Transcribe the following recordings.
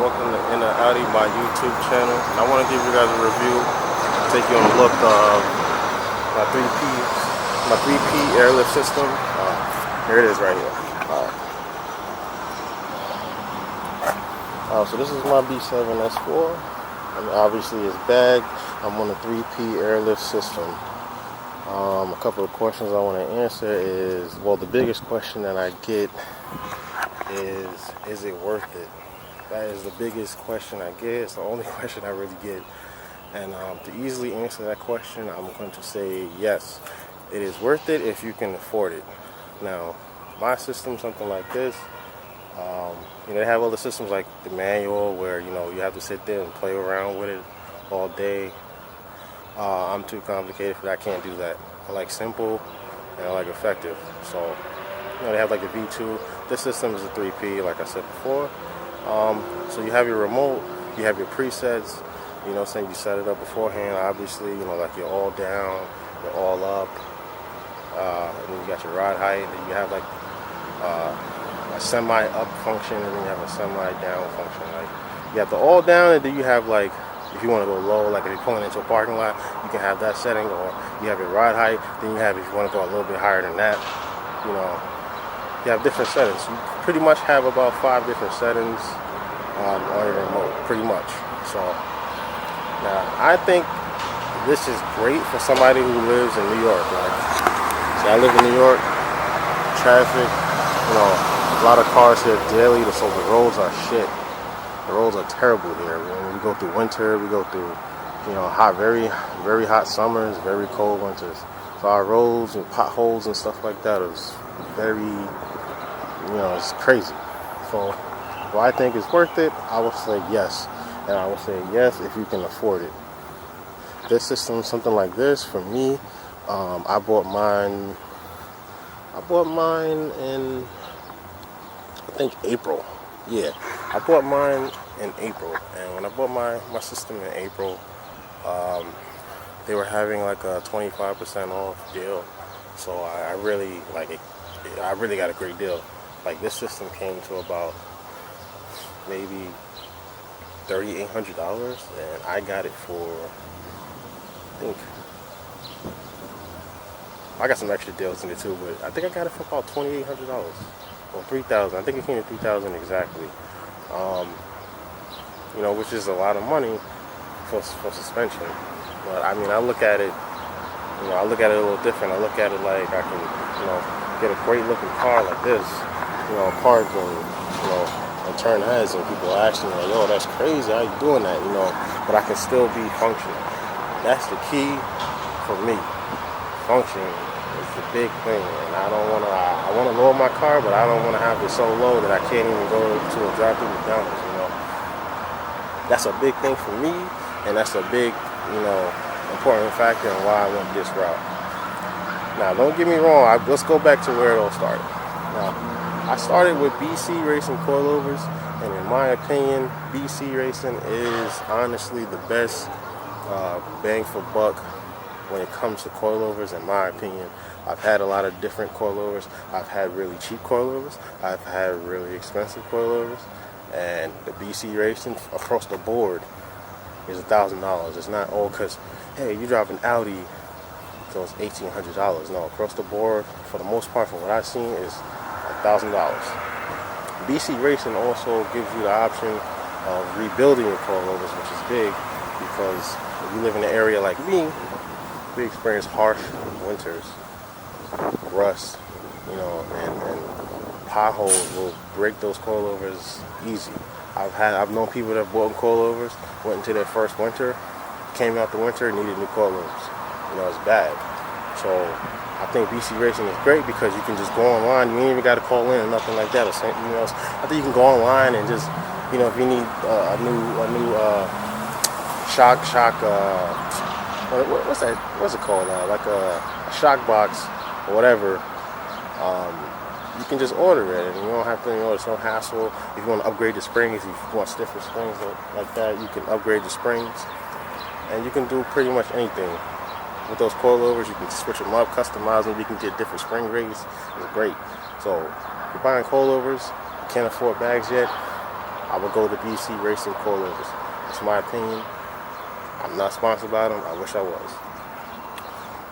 welcome to In and Outie, my YouTube channel. And I want to give you guys a review, take you on a look of my 3P airlift system. Here it is right here. So this is my B7 S4. And obviously it's bagged. I'm on a 3P airlift system. A couple of questions I want to answer is, well, the biggest question that I get is it worth it? That is the biggest question I get. It's the only question I really get. And to easily answer that question, I'm going to say yes. It is worth it if you can afford it. Now, my system, something like this, they have other systems like the manual where, you have to sit there and play around with it all day. I'm too complicated for that. I can't do that. I like simple and I like effective. So, they have like a V2. This system is a 3P, like I said before. So you have your remote, you have your presets, saying you set it up beforehand, obviously, like you're all down, you're all up, and then you got your ride height, and then you have like a semi-up function, and then you have a semi-down function. Like you have the all down, and then you have like, if you want to go low, like if you're pulling into a parking lot, you can have that setting, or you have your ride height, then you have, if you want to go a little bit higher than that, you have different settings. You pretty much have about 5 different settings on your remote, pretty much. So now I think this is great for somebody who lives in New York. Like, see, I live in New York, traffic, a lot of cars here daily, so the roads are shit. The roads are terrible here. When we go through winter, we go through, hot, very, very hot summers, very cold winters. So our roads and potholes and stuff like that is very, it's crazy. So, do I think it's worth it? I will say yes. And I will say yes if you can afford it. This system, something like this, for me, I bought mine in, I think, April. Yeah, I bought mine in April. And when I bought my system in April, they were having like a 25% off deal. So I really like it. I really got a great deal. Like, this system came to about maybe $3,800, and I got it for, I got some extra deals in it too, but I think I got it for about $2,800 or $3,000. I think it came to $3,000 exactly. Which is a lot of money for suspension. But I mean, I look at it a little different. I look at it like I can, get a great looking car like this, park and turn heads, and people ask me like, yo, that's crazy, how you doing that, but I can still be functional. That's the key for me. Functioning is the big thing, and I want to lower my car, but I don't want to have it so low that I can't even go to a drive-through McDonald's, That's a big thing for me, and that's a big, important factor in why I went this route. Now, don't get me wrong, let's go back to where it all started. Now, I started with BC Racing coilovers, and in my opinion, BC Racing is honestly the best bang for buck when it comes to coilovers, in my opinion. I've had a lot of different coilovers. I've had really cheap coilovers. I've had really expensive coilovers. And the BC Racing across the board is $1,000. It's not all because, hey, you drive an Audi, so it's $1,800. No, across the board, for the most part, from what I've seen, is $1,000. BC Racing also gives you the option of rebuilding your coilovers, which is big, because if you live in an area like me, we experience harsh winters, rust, and potholes will break those coilovers easy. I've known people that bought coilovers, went into their first winter, came out the winter, needed new coilovers. It's bad. So I think BC Racing is great because you can just go online. You ain't even got to call in or nothing like that or send emails. I think you can go online and just, if you need a new shock. What's that? What's it called now? Like a shock box or whatever. You can just order it, and you don't have to, it's no hassle. If you want to upgrade the springs, if you want stiffer springs like that, you can upgrade the springs, and you can do pretty much anything. With those coilovers, you can switch them up, customize them, you can get different spring rates. It's great. So, if you're buying coilovers, you can't afford bags yet, I would go to BC Racing coilovers. It's my opinion. I'm not sponsored by them. I wish I was.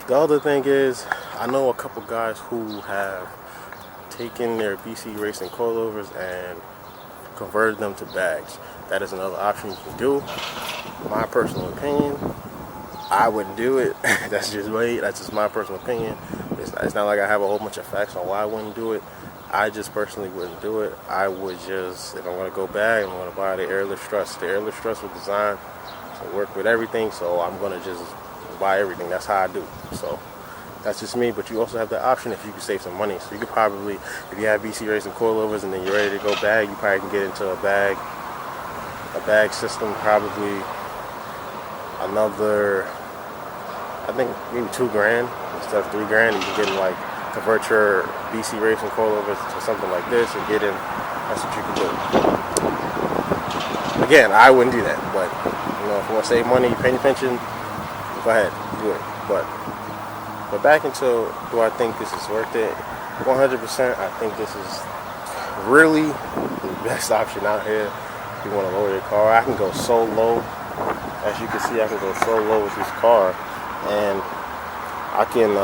The other thing is, I know a couple guys who have taken their BC Racing coilovers and converted them to bags. That is another option you can do. My personal opinion, I wouldn't do it. That's just my personal opinion. It's not like I have a whole bunch of facts on why I wouldn't do it. I just personally wouldn't do it. I would just, if I'm going to go bag, I'm going to buy the Airlift struts. The Airlift struts were designed to work with everything, so I'm going to just buy everything. That's how I do. So that's just me, but you also have the option if you can save some money. So you could probably, if you have BC Racing coilovers and then you're ready to go bag, you probably can get into a bag system, probably another, I think maybe $2,000 instead of $3,000. You can get in, like, convert your BC Racing coilovers to something like this and get in. That's what you can do. Again, I wouldn't do that, but if you want to save money, you pay your pension, go ahead, do it. But back into, do I think this is worth it? 100%. I think this is really the best option out here. If you want to lower your car, I can go so low. As you can see, I can go so low with this car, and I can,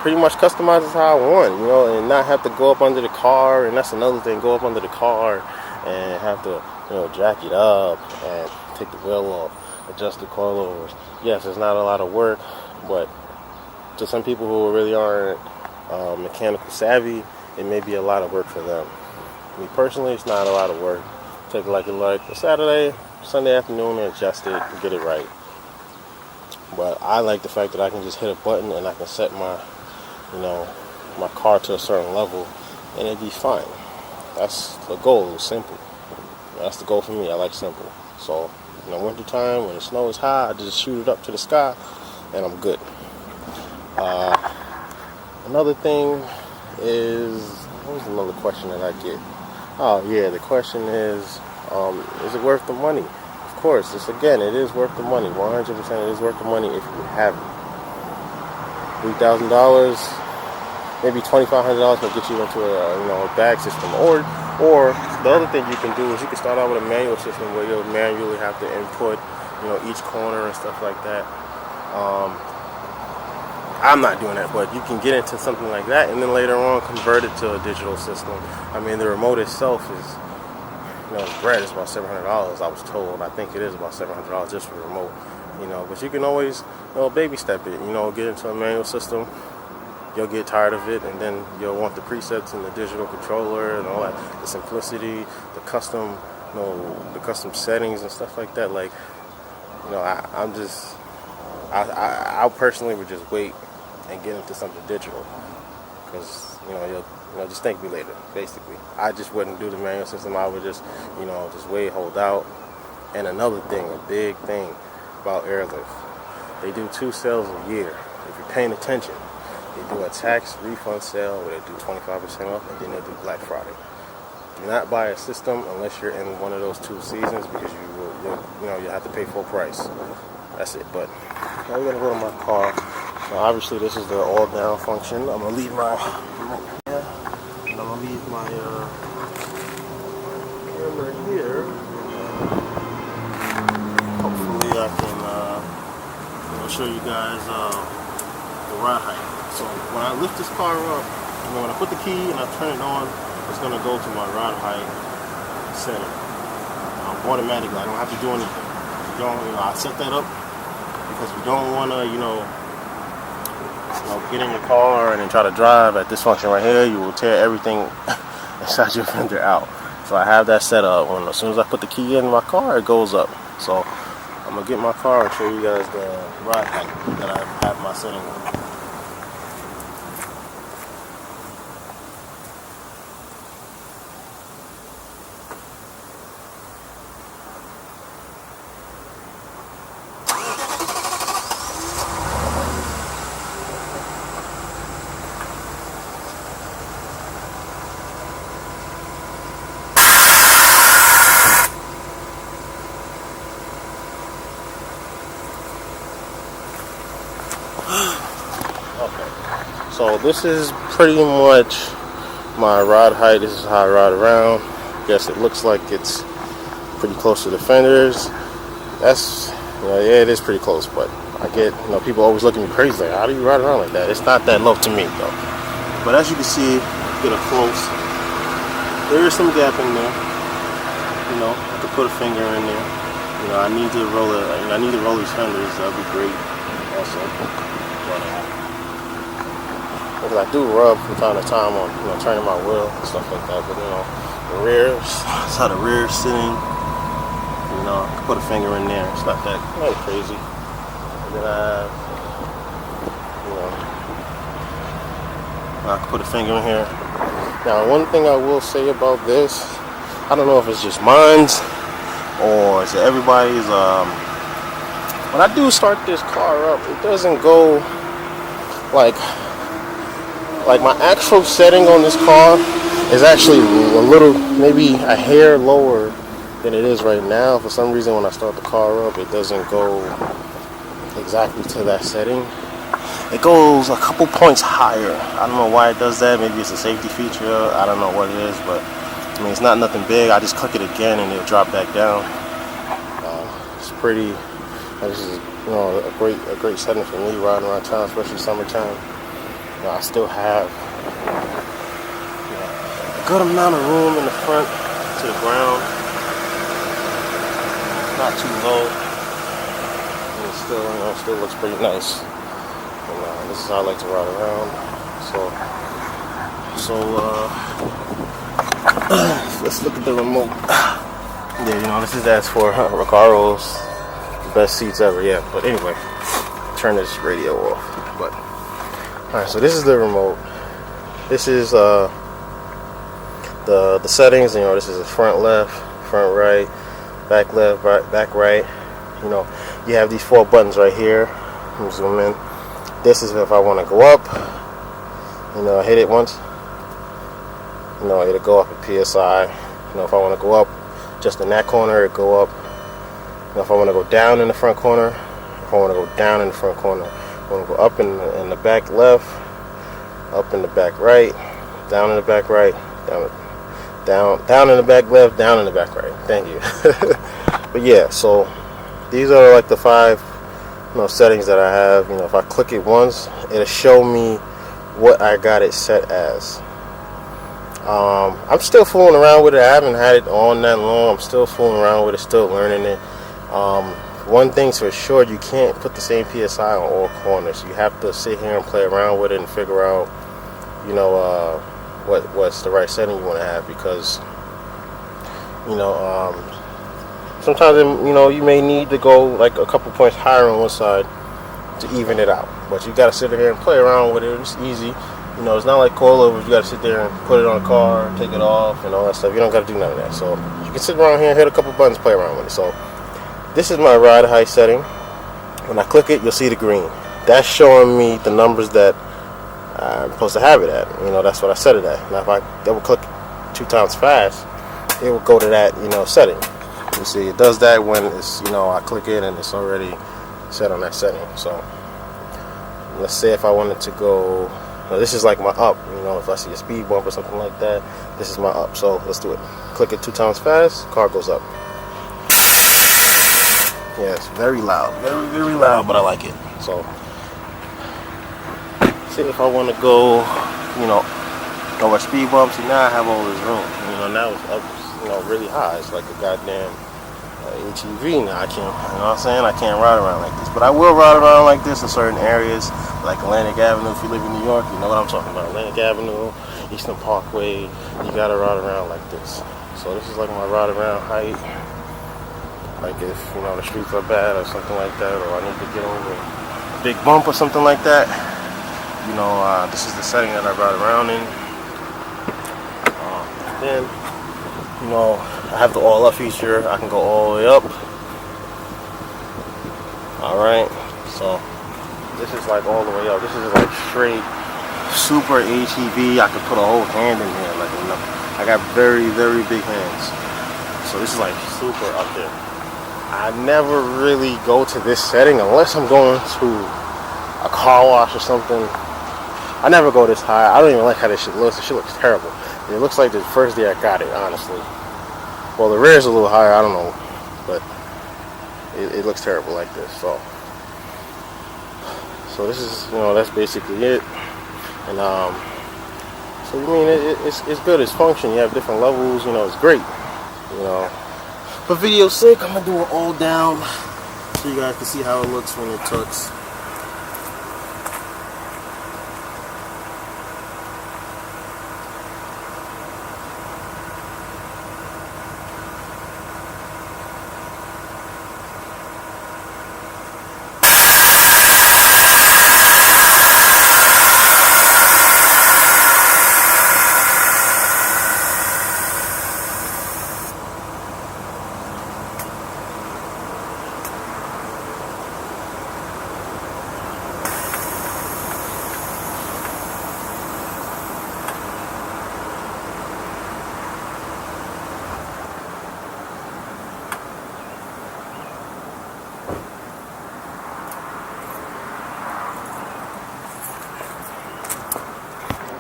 pretty much customize it how I want, and not have to go up under the car. And that's another thing, go up under the car and have to, jack it up and take the wheel off, adjust the coilovers. Yes, it's not a lot of work, but to some people who really aren't mechanical savvy, it may be a lot of work for them. Me personally, it's not a lot of work. Take like a Saturday, Sunday afternoon and adjust it and get it right. But I like the fact that I can just hit a button and I can set my car to a certain level and it'd be fine. That's the goal. It's simple. That's the goal for me. I like simple. So, winter time when the snow is high, I just shoot it up to the sky and I'm good. Another thing is, what was another question that I get? Oh yeah, the question is it worth the money? Of course, it is worth the money. 100% it is worth the money if you have it. $3,000, maybe $2,500 will get you into a bag system. Or the other thing you can do is you can start out with a manual system where you'll manually have to input, each corner and stuff like that. I'm not doing that, but you can get into something like that and then later on convert it to a digital system. I mean, the remote itself is, bread is about $700, I was told. I think it is about $700 just for the remote, but you can always, baby step it, get into a manual system. You'll get tired of it, and then you'll want the presets and the digital controller and all that, the simplicity, the custom, the custom settings and stuff like that. Like, I personally would just wait and get into something digital, because you'll just thank me later. Basically, I just wouldn't do the manual system. I would just just wait, hold out. And another thing, a big thing about Airlift, they do 2 sales a year. If you're paying attention, they do a tax refund sale where they do 25% off, and then they do Black Friday. Do not buy a system unless you're in one of those 2 seasons, because you'll have to pay full price. That's it. But I'm gonna go to my car. Now, obviously, this is the all down function. I'm gonna leave my camera here. Hopefully, I can show you guys the ride height. So when I lift this car up, when I put the key and I turn it on, it's gonna go to my ride height setting automatically. I don't have to do anything. I set that up because we don't want to, get in your car and then try to drive at this function right here. You will tear everything inside your fender out. So I have that set up. As soon as I put the key in my car, it goes up. So I'm gonna get my car and show you guys the ride height that I have my setting on. Okay, so this is pretty much my ride height. This is how I ride around. Yes, it looks like it's pretty close to the fenders. That's, yeah, it is pretty close, but I get, people always look at me crazy, like, how do you ride around like that? It's not that low to me, though. But as you can see, get up close, there is some gap in there. I could put a finger in there. I need to roll it. I need to roll these fenders. That'd be great, also. But because I do rub from time to time on, turning my wheel and stuff like that. But the rear, that's how the rear is sitting. I could put a finger in there. It's not that crazy. And then I could put a finger in here. Now, one thing I will say about this, I don't know if it's just mine's or is it everybody's. When I do start this car up, it doesn't go like my actual setting on this car is actually a little, maybe a hair lower than it is right now. For some reason, when I start the car up, it doesn't go exactly to that setting. It goes a couple points higher. I don't know why it does that. Maybe it's a safety feature. I don't know what it is, but it's not nothing big. I just click it again and it'll drop back down. It's pretty. This is a great setting for me riding around town, especially summertime. I still have a good amount of room in the front to the ground. Not too low. And it still looks pretty nice. And this is how I like to ride around. So let's look at the remote. Yeah, this is S4 Recaro's best seats ever. Yeah, but anyway, turn this radio off. But all right, so this is the remote. This is the settings. This is the front left, front right, back left, back right. You have these 4 buttons right here. Let me zoom in. This is if I want to go up. I hit it once. It'll go up at PSI. If I want to go up just in that corner, it'll go up. If I want to go down in the front corner, if I want to go down in the front corner, I want to go up in the back left, up in the back right, down in the back right, down in the back left, down in the back right. Thank you. But yeah, so these are like the 5 settings that I have. If I click it once, it'll show me what I got it set as. I'm still fooling around with it. I haven't had it on that long. I'm still fooling around with it, still learning it. One thing's for sure, you can't put the same PSI on all corners. You have to sit here and play around with it and figure out, what's the right setting you want to have, because, sometimes, you may need to go like a couple points higher on one side to even it out. But you got to sit here and play around with it. It's easy. It's not like coilovers. You got to sit there and put it on the car, take it off, and all that stuff. You don't got to do none of that. So you can sit around here and hit a couple buttons, play around with it. So this is my ride height setting. When I click it, you'll see the green. That's showing me the numbers that I'm supposed to have it at. That's what I set it at. Now if I double click 2 times fast, it will go to that, setting. You see, it does that when it's, I click it and it's already set on that setting. So let's say if I wanted to go, this is like my up. If I see a speed bump or something like that, this is my up. So let's do it. Click it 2 times fast, car goes up. Yeah, it's very loud, very, very loud, but I like it. So see if I want to go, over speed bumps. See, now I have all this room. Now it's up, really high. It's like a goddamn HEV now. I can't, I can't ride around like this. But I will ride around like this in certain areas, like Atlantic Avenue. If you live in New York, you know what I'm talking about. Atlantic Avenue, Eastern Parkway. You gotta ride around like this. So this is like my ride around height. Like if, the streets are bad or something like that, or I need to get over a big bump or something like that. This is the setting that I ride around in. Then, I have the all up feature. I can go all the way up. Alright, so this is like all the way up. This is like straight super HEV. I could put a whole hand in here. Like, I got very, very big hands. So this is like super up there. I never really go to this setting unless I'm going to a car wash or something. I never go this high. I don't even like how this shit looks. This shit looks terrible. It looks like the first day I got it, honestly. Well, the rear is a little higher, I don't know, but it looks terrible like this. So this is, that's basically it. And so you mean it's good, it's function. You have different levels, it's great. For video's sake, I'm gonna do it all down so you guys can see how it looks when it tucks.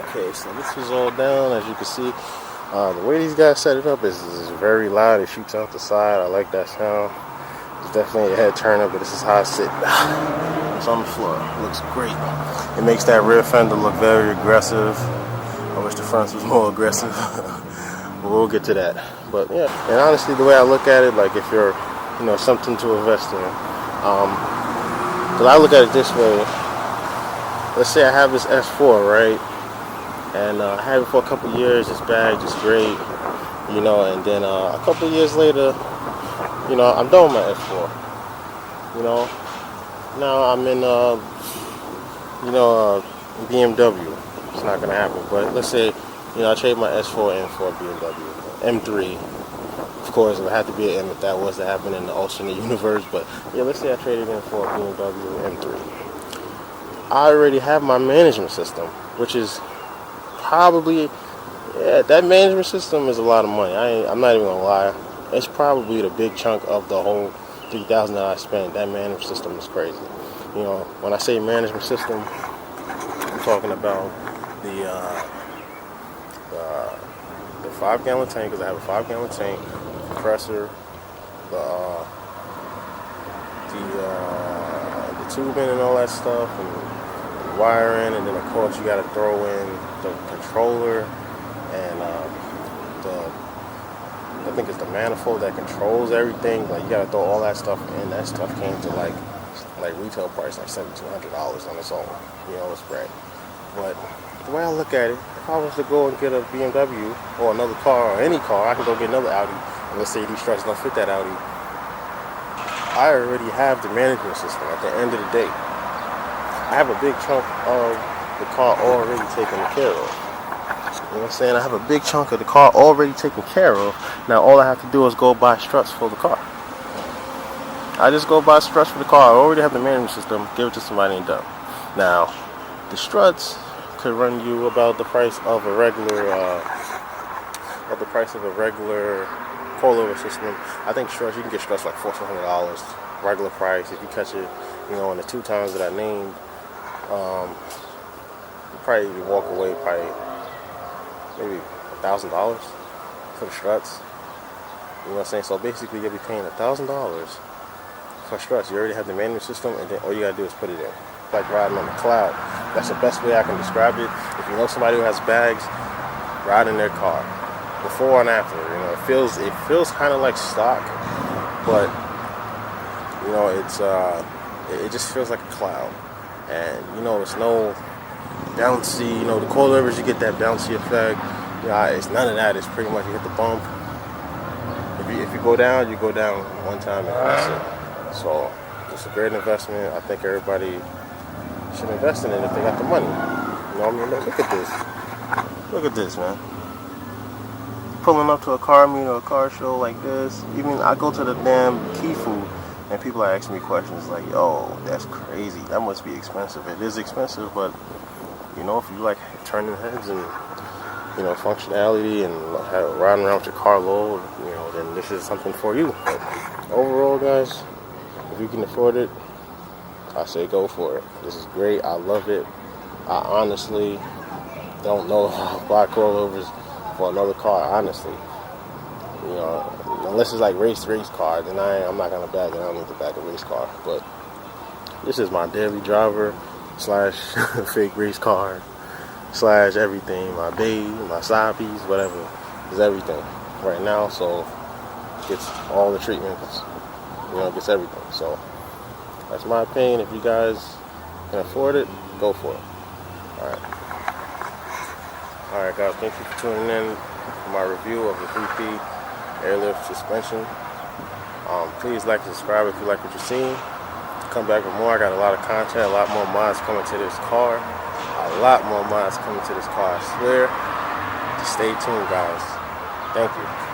Okay, so this is all down, as you can see. The way these guys set it up is very loud. It shoots out the side. I like that sound. It's definitely a head turner, but this is how I sit. It's on the floor. It looks great. It makes that rear fender look very aggressive. I wish the front was more aggressive. But we'll get to that. But yeah, and honestly, the way I look at it, like if you're, something to invest in. Because I look at it this way. Let's say I have this S4, right? And I had it for a couple years, this bag just great, and then a couple of years later, I'm done with my S4, now I'm in, BMW. It's not going to happen, but let's say, I trade my S4 in for a BMW, M3, of course, it would have to be an M if that was to happen in the alternate universe, but yeah, let's say I traded in for a BMW M3. I already have my management system, which is probably, that management system is a lot of money. I'm not even gonna lie. It's probably the big chunk of the whole $3,000 that I spent. That management system is crazy. When I say management system, I'm talking about the 5-gallon tank, because I have a 5-gallon tank, compressor, the tubing and all that stuff, and wiring, and then of course you got to throw in the controller and I think it's the manifold that controls everything. Like you got to throw all that stuff in. That stuff came to like retail price like $7,200 on its own. It's great. But the way I look at it, if I was to go and get a BMW or another car or any car, I can go get another Audi. And let's say these struts don't fit that Audi. I already have the management system at the end of the day. I have a big chunk of the car already taken care of. You know what I'm saying? I have a big chunk of the car already taken care of. Now all I have to do is go buy struts for the car. I just go buy struts for the car. I already have the management system. Give it to somebody and done. Now, the struts could run you about the price of a regular, coilover system. I think struts, you can get struts like $400, regular price. If you catch it, in the 2 times that I named, you probably walk away maybe $1,000 for the struts. You know what I'm saying? So basically, you'll be paying $1,000 for struts. You already have the management system, and then all you gotta do is put it in. Like riding on the cloud. That's the best way I can describe it. If you know somebody who has bags, ride in their car. Before and after, it feels kind of like stock, but it just feels like a cloud. And it's no bouncy. The coilovers, you get that bouncy effect. It's none of that. It's pretty much you hit the bump. If you go down, you go down one time and that's it. So it's a great investment. I think everybody should invest in it if they got the money. Look at this. Look at this, man. Pulling up to a car meet or a car show like this. Even I go to the damn Key Food and people are asking me questions like, "Yo, that's crazy. That must be expensive." It is expensive, but if you like turning heads and functionality and riding around with your car low, then this is something for you. But overall, guys, if you can afford it, I say go for it. This is great. I love it. I honestly don't know how to buy coilovers for another car, honestly. You know, unless it's like race car, then I'm not gonna bag it. I don't need to bag a race car. But this is my daily driver slash fake race car slash everything. My baby, my side piece, whatever, is everything right now. So it gets all the treatments. You know, it gets everything. So that's my opinion. If you guys can afford it, go for it. Alright guys, thank you for tuning in for my review of the 3P Airlift suspension. Please like and subscribe if you like what you're seeing. Come back with more. I got a lot of content, a lot more mods coming to this car. A lot more mods coming to this car, I swear. Just stay tuned, guys. Thank you.